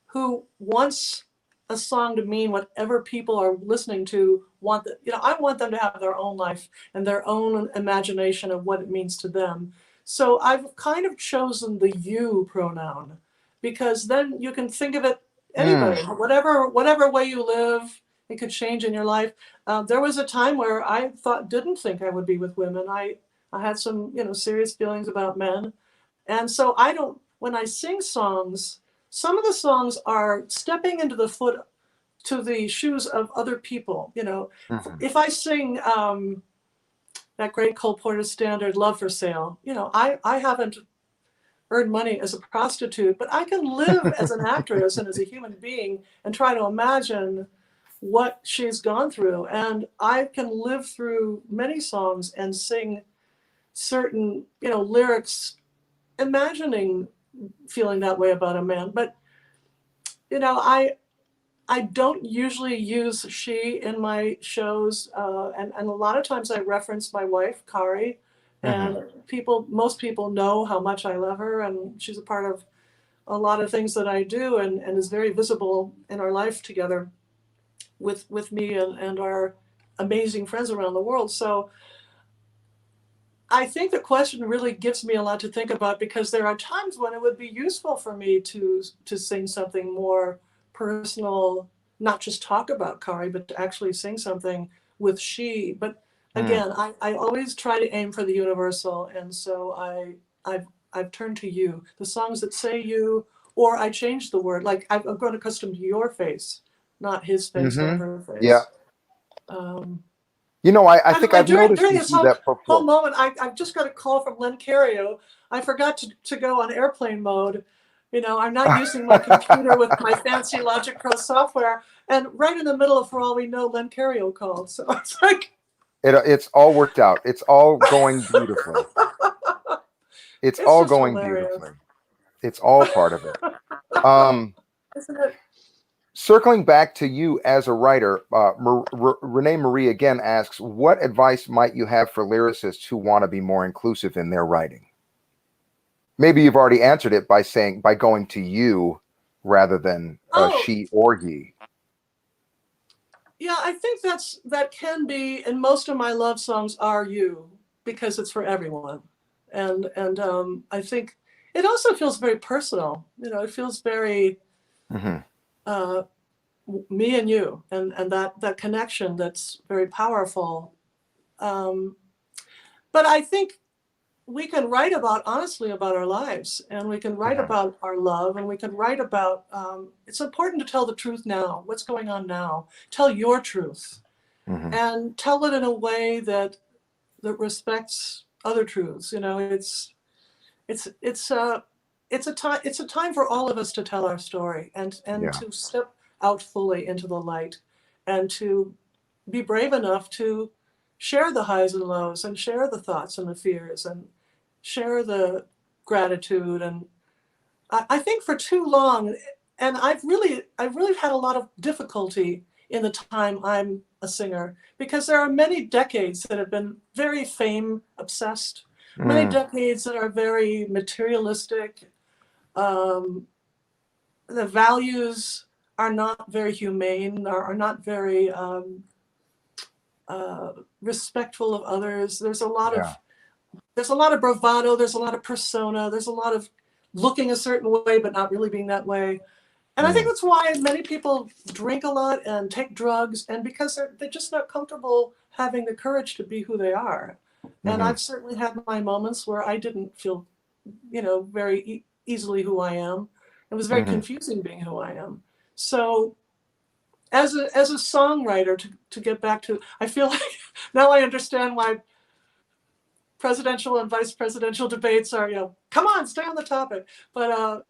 who wants a song to mean whatever people are listening to want. I want them to have their own life and their own imagination of what it means to them. So I've kind of chosen the you pronoun, because then you can think of it Mm, anybody, whatever way you live, it could change in your life. There was a time where I didn't think I would be with women. I had some serious feelings about men, and so I don't, when I sing songs, some of the songs are stepping into the shoes of other people. mhm, If I sing that great Cole Porter standard, Love for Sale, I haven't earned money as a prostitute, but I can live as an actress and as a human being and try to imagine what she's gone through. And I can live through many songs and sing certain, lyrics, imagining feeling that way about a man. But I don't usually use she in my shows, and a lot of times I reference my wife, Kari, mhm. and most people know how much I love her, and she's a part of a lot of things that I do, and is very visible in our life together with me and our amazing friends around the world. So I think the question really gives me a lot to think about, because there are times when it would be useful for me to sing something more personal, not just talk about Kari, but to actually sing something with she. But Mm. again, I always try to aim for the universal, and so I've turned to you. The songs that say you, or I change the word. Like I've grown accustomed to your face, not his face or Mm-hmm. her Yeah. face. Um, You know, I By the think way, I've noticed during you this do that whole before. moment, I've just got a call from Len Cario. I forgot to go on airplane mode. You know, I'm not using my computer with my fancy Logic Pro software. And right in the middle of, for all we know, Len Cario called. So it's like, It's all worked out. It's all going beautifully. It's it's all just going hilarious. beautifully. It's all part of it. Um, Isn't it? Circling back to you as a writer, Renee Marie again asks, what advice might you have for lyricists who want to be more inclusive in their writing? Maybe you've already answered it by going to you rather than Oh, she or ye. yeah, I think that can be, and most of my love songs are you, because it's for everyone. And I think it also feels very personal. You know, it feels very Mm-hmm. uh, me and you, and that connection that's very powerful. Um, but I think we can write about, honestly, about our lives, and we can write Mm-hmm. about our love, and we can write about. It's important to tell the truth now. What's going on now? Tell your truth, Mm-hmm. and tell it in a way that respects other truths. You know, it's it's a time for all of us to tell our story, and Yeah. to step out fully into the light, and to be brave enough to share the highs and lows, and share the thoughts and the fears, and share the gratitude. And I think for too long, and I've really had a lot of difficulty in the time I'm a singer, because there are many decades that have been very fame obsessed, many Mm. decades that are very materialistic. Um, the values are not very humane, are not very respectful of others. Yeah. There's a lot of bravado. There's a lot of persona. There's a lot of looking a certain way but not really being that way. And I think Mm. that's why many people drink a lot and take drugs, and because they're just not comfortable having the courage to be who they are. And Mm-hmm. I've certainly had my moments where I didn't feel, very easily who I am. It was very Mm-hmm. confusing being who I am. So as a songwriter, to get back to, I feel like now I understand why presidential and vice presidential debates are, come on, stay on the topic. But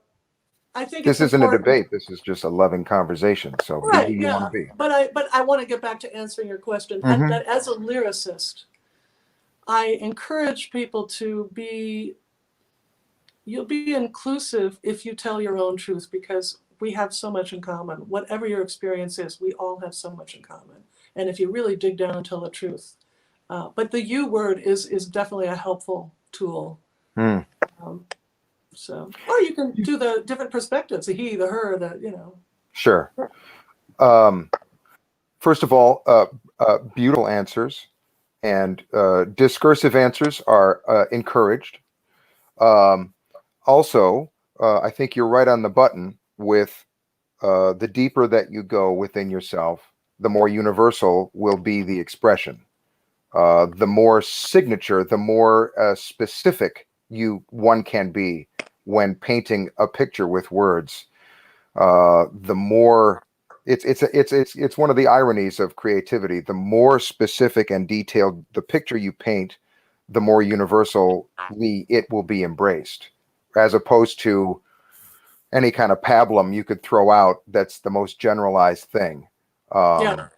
I think This it's isn't a important. debate. This is just a loving conversation. So be who Right, you want to yeah. be. But I want to get back to answering your question. And Mm-hmm. that as a lyricist, I encourage people you'll be inclusive if you tell your own truth, because we have so much in common. Whatever your experience is, we all have so much in common. And if you really dig down and tell the truth. But the you word is definitely a helpful tool. Mm. Um, or you can do the different perspectives, the he, the her, Sure. First of all, beautiful answers, and discursive answers are encouraged. Um, Also, I think you're right on the button with the deeper that you go within yourself, the more universal will be the expression. The more signature, the more specific one can be when painting a picture with words. The more it's one of the ironies of creativity. The more specific and detailed the picture you paint, the more universally it will be embraced, as opposed to any kind of pablum you could throw out that's the most generalized thing. yeah.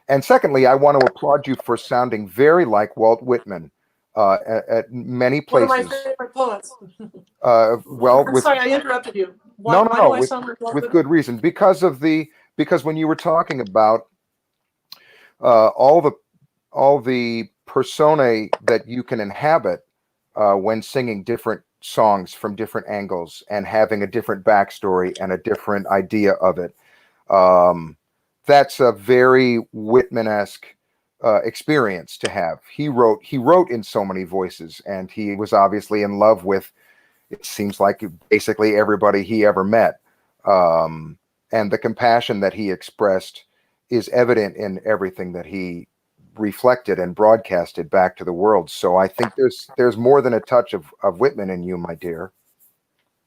And secondly, I want to applaud you for sounding very like Walt Whitman at many One of my places. favorite poets. Well, I'm with sorry, I interrupted you. no, Why, no, why no, do I sound like Walt with Whitman? good reason, because when you were talking about all the personae that you can inhabit when singing different songs from different angles and having a different backstory and a different idea of it. That's a very Whitman-esque experience to have. He wrote in so many voices, and he was obviously in love with, it seems like, basically everybody he ever met. And the compassion that he expressed is evident in everything that he reflected and broadcasted back to the world. So I think there's more than a touch of Whitman in you, my dear.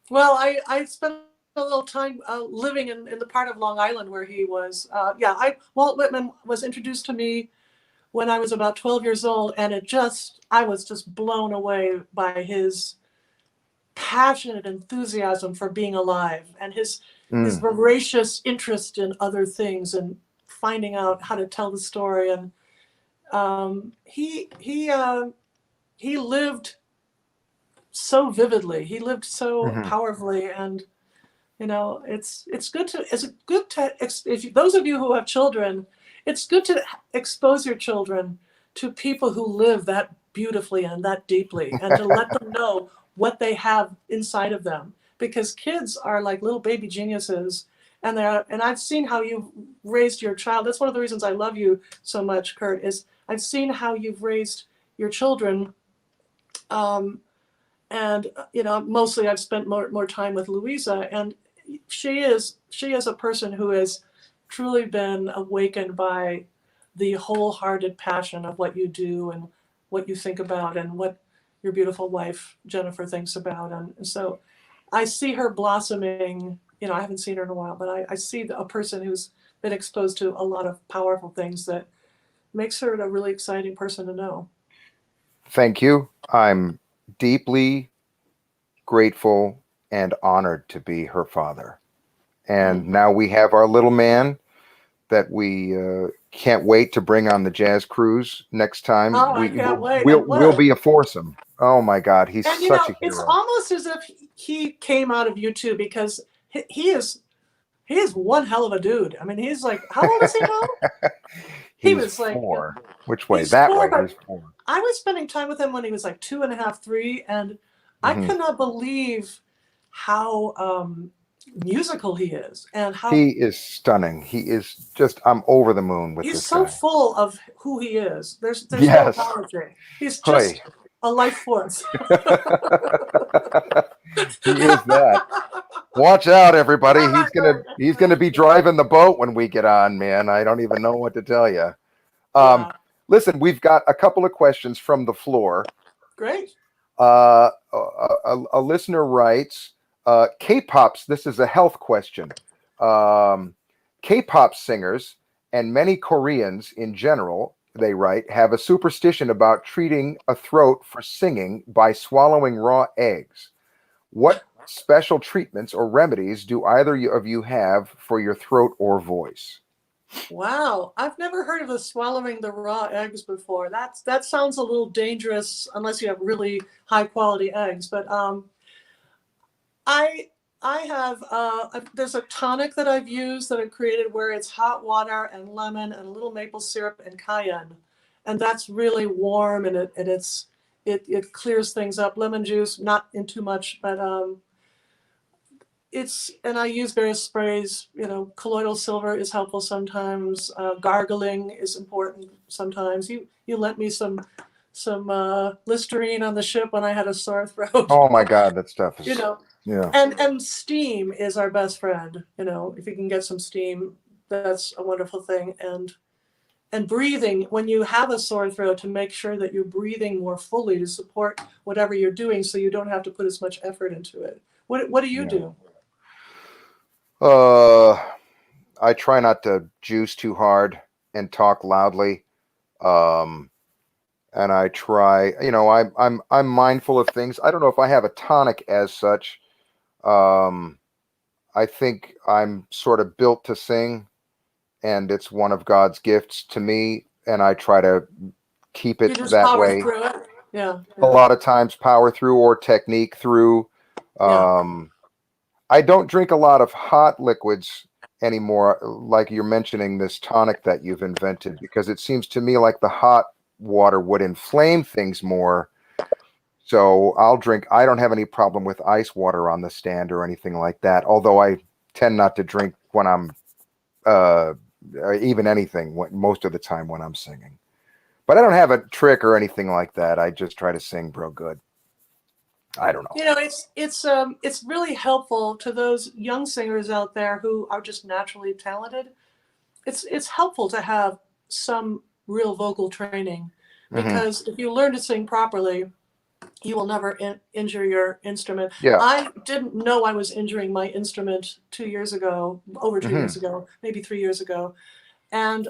Well, I spent a little time living in the part of Long Island where he was. Walt Whitman was introduced to me when I was about 12 years old, and I was just blown away by his passionate enthusiasm for being alive and his voracious interest in other things and finding out how to tell the story. And he lived so vividly. He lived so powerfully, and it's good to those of you who have children, it's good to expose your children to people who live that beautifully and that deeply, and to let them know what they have inside of them, because kids are like little baby geniuses, and I've seen how you've raised your child. That's one of the reasons I love you so much, Kurt, is I've seen how you've raised your children. And mostly I've spent more time with Louisa, and she is a person who has truly been awakened by the wholehearted passion of what you do and what you think about and what your beautiful wife Jennifer thinks about. And so I see her blossoming. I haven't seen her in a while, but I see a person who's been exposed to a lot of powerful things that makes her a really exciting person to know. Thank you. I'm deeply grateful and honored to be her father. And now we have our little man that we can't wait to bring on the jazz cruise next time. I can't wait. We'll be a foursome. Oh my God, he's such a hero. It's almost as if he came out of you too, because he is one hell of a dude. I mean, he's like, how old is he now? He was like 4. Which way? That way. He's 4. I was spending time with him when he was like 2.5, 3, and I cannot believe how musical he is, and how he is stunning. He is just, I'm over the moon with this guy. He's so full of who he is. There's no apology. He's just a life force. He is that. Watch out, everybody. He's gonna be driving the boat when we get on, man. I don't even know what to tell you. Listen, we've got a couple of questions from the floor. Great. A listener writes, K-pops, this is a health question. K-pop singers and many Koreans in general, they write, have a superstition about treating a throat for singing by swallowing raw eggs. What special treatments or remedies do either of you have for your throat or voice? Wow, I've never heard of the swallowing the raw eggs before. That sounds a little dangerous unless you have really high quality eggs. But I have there's a tonic that I've used that I've created where it's hot water and lemon and a little maple syrup and cayenne, and that's really warm, and it clears things up. Lemon juice, not in too much, but and I use various sprays. Colloidal silver is helpful sometimes. Gargling is important sometimes. You lent me some Listerine on the ship when I had a sore throat. Oh my God, that stuff is yeah. And steam is our best friend. If you can get some steam, that's a wonderful thing. And breathing, when you have a sore throat, to make sure that you're breathing more fully to support whatever you're doing, so you don't have to put as much effort into it. What do you do? I try not to juice too hard and talk loudly. And I try, I'm mindful of things. I don't know if I have a tonic as such. I think I'm sort of built to sing, and it's one of God's gifts to me, and I try to keep it that way. Through it. Yeah. A lot of times power through or technique through. I don't drink a lot of hot liquids anymore, like you're mentioning this tonic that you've invented, because it seems to me like the hot water would inflame things more. So I don't have any problem with ice water on the stand or anything like that, although I tend not to drink when I'm even anything most of the time when I'm singing. But I don't have a trick or anything like that. I just try to sing real good. I don't know. You know, it's really helpful to those young singers out there who are just naturally talented. It's helpful to have some real vocal training, because if you learn to sing properly, you will never injure your instrument. Yeah. I didn't know I was injuring my instrument 2 years ago, over 2 years ago, maybe 3 years ago. And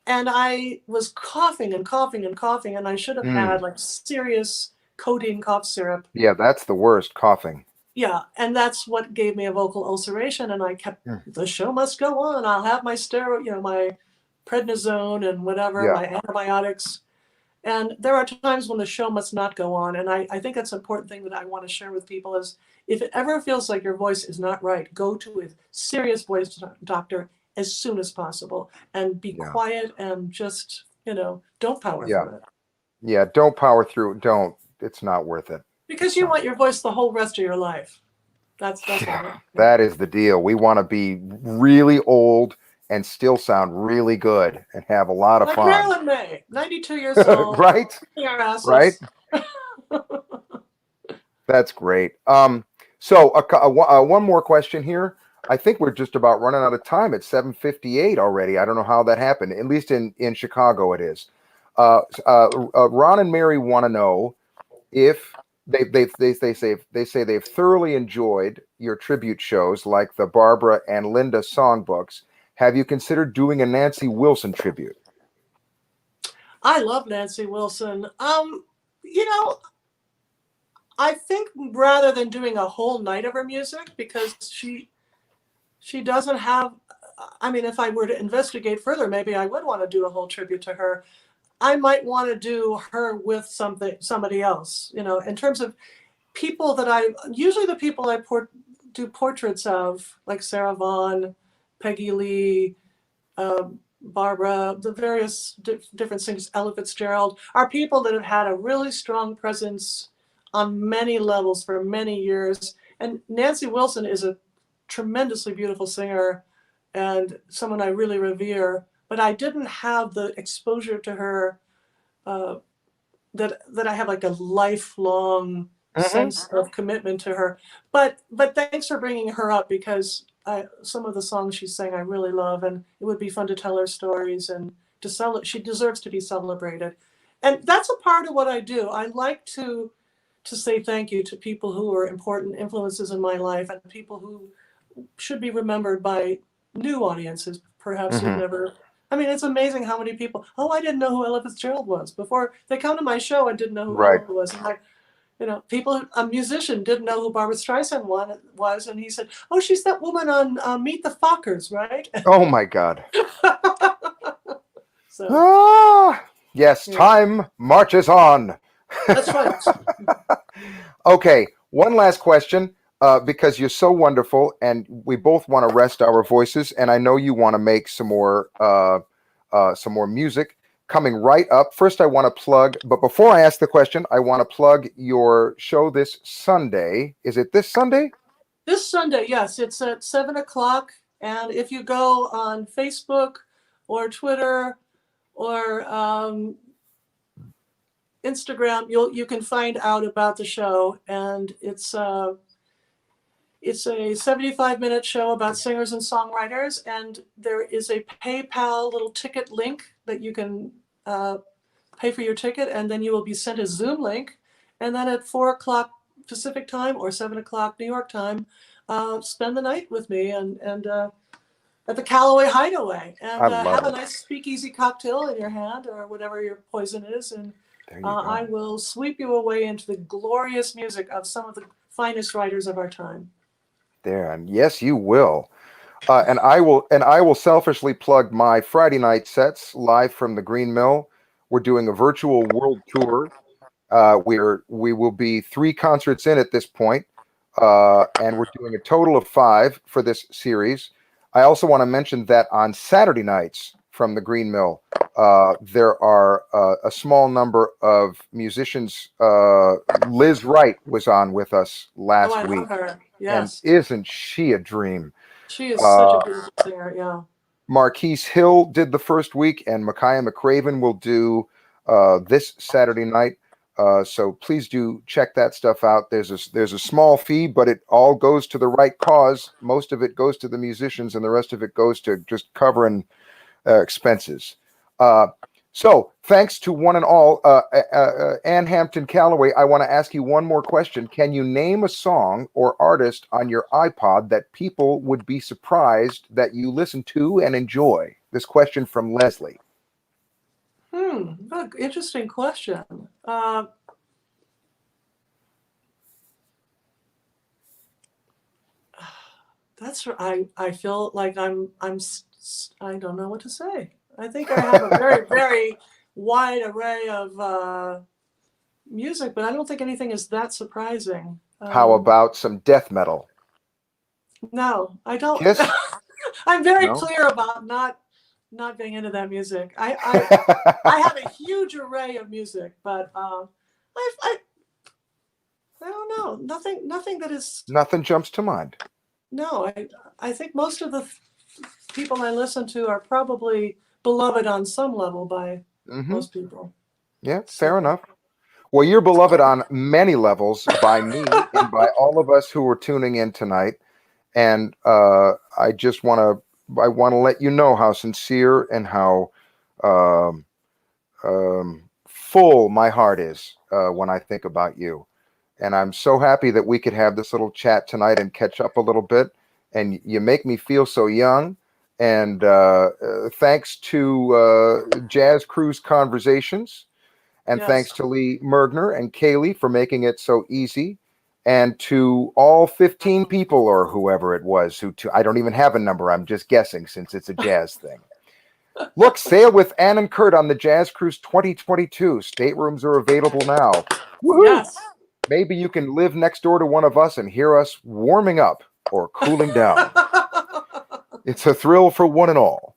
I was coughing and coughing and coughing, and I should have had like serious codeine cough syrup. Yeah, that's the worst, coughing. Yeah, and that's what gave me a vocal ulceration, and I kept, the show must go on. I'll have my steroid, you know, my prednisone and whatever, my antibiotics. And there are times when the show must not go on. And I think that's an important thing that I want to share with people is, if it ever feels like your voice is not right, go to a serious voice doctor as soon as possible, and be quiet and just, you know, don't power through it. Yeah, don't power through. Don't. It's not worth it. Because you want your voice the whole rest of your life. That's that is the deal. We want to be really old and still sound really good and have a lot of fun. Marilyn May, 92 years old. Right? Right? That's great. So one more question here. I think we're just about running out of time. It's 7:58 already. I don't know how that happened. At least in Chicago it is. Ron and Mary want to know if they say they've thoroughly enjoyed your tribute shows like the Barbara and Linda songbooks. Have you considered doing a Nancy Wilson tribute? I love Nancy Wilson. You know, I think rather than doing a whole night of her music, because she doesn't have, I mean, if I were to investigate further, maybe I would want to do a whole tribute to her. I might want to do her with somebody else, you know, in terms of people that usually the people I do portraits of, like Sarah Vaughan, Peggy Lee, Barbara, the various different singers, Ella Fitzgerald, are people that have had a really strong presence on many levels for many years. And Nancy Wilson is a tremendously beautiful singer and someone I really revere. But I didn't have the exposure to her that I have like a lifelong sense of commitment to her. But thanks for bringing her up, because some of the songs she sang I really love, and it would be fun to tell her stories and she deserves to be celebrated. And that's a part of what I do. I like to say thank you to people who are important influences in my life, and people who should be remembered by new audiences, perhaps who've never. I mean, it's amazing how many people, I didn't know who Ella Fitzgerald was. Before they come to my show, I didn't know who Ella was. And you know, a musician didn't know who Barbara Streisand was. And he said, oh, she's that woman on Meet the Fockers, right? Oh, my God. Yes, time marches on. That's right. Okay, one last question. Because you're so wonderful, and we both want to rest our voices, and I know you want to make some more music coming right up. First, I want to plug, but before I ask the question, I want to plug your show this Sunday. Is it this Sunday? This Sunday, yes. It's at 7:00, and if you go on Facebook or Twitter or Instagram, you can find out about the show, and it's a 75-minute show about singers and songwriters, and there is a PayPal little ticket link that you can pay for your ticket, and then you will be sent a Zoom link, and then at 4:00 Pacific time or 7:00 New York time, spend the night with me and at the Callaway Hideaway, and have a nice speakeasy cocktail in your hand or whatever your poison is, and I will sweep you away into the glorious music of some of the finest writers of our time. There, and yes, you will. And I will selfishly plug my Friday night sets live from the Green Mill. We're doing a virtual world tour. We will be 3 concerts in at this point, and we're doing a total of 5 for this series. I also want to mention that on Saturday nights from the Green Mill, there are a small number of musicians. Liz Wright was on with us last week. Love her. Yes. And isn't she a dream? She is such a beautiful singer, yeah. Marquise Hill did the first week, and Micaiah McRaven will do this Saturday night. So please do check that stuff out. There's a small fee, but it all goes to the right cause. Most of it goes to the musicians, and the rest of it goes to just covering expenses. So thanks to one and all. Ann Hampton Callaway, I want to ask you one more question. Can you name a song or artist on your iPod that people would be surprised that you listen to and enjoy? This question from Leslie. Interesting question. I feel like I don't know what to say. I think I have a very, very wide array of music, but I don't think anything is that surprising. How about some death metal? No, I don't. Kiss? I'm very No? clear about not being into that music. I have a huge array of music, but I don't know. Nothing that is. Nothing jumps to mind. No, I think most of the people I listen to are probably beloved on some level by most people. Yeah, fair enough. Well, you're beloved on many levels by me and by all of us who are tuning in tonight. And I just want to let you know how sincere and how full my heart is when I think about you. And I'm so happy that we could have this little chat tonight and catch up a little bit. And you make me feel so young. And thanks to Jazz Cruise Conversations, and Yes. thanks to Lee Mergner and Kaylee for making it so easy, and to all 15 people or whoever it was I don't even have a number. I'm just guessing since it's a jazz thing. Look, sail with Ann and Kurt on the Jazz Cruise 2022. Staterooms are available now. Woohoo! Yes. Maybe you can live next door to one of us and hear us warming up or cooling down. It's a thrill for one and all.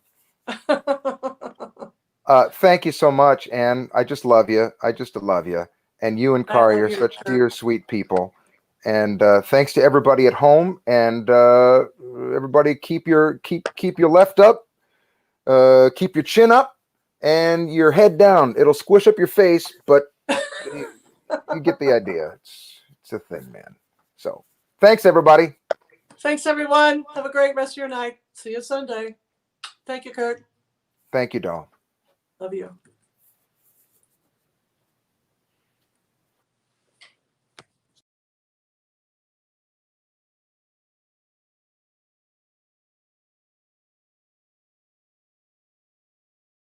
Thank you so much, Ann. I just love you. I just love you. And you and Kari are such dear, sweet people. And thanks to everybody at home. And everybody, keep your left up, keep your chin up, and your head down. It'll squish up your face, but you get the idea. It's a thing, man. So thanks, everybody. Thanks, everyone. Have a great rest of your night. See you Sunday. Thank you, Kurt. Thank you, doll. Love you.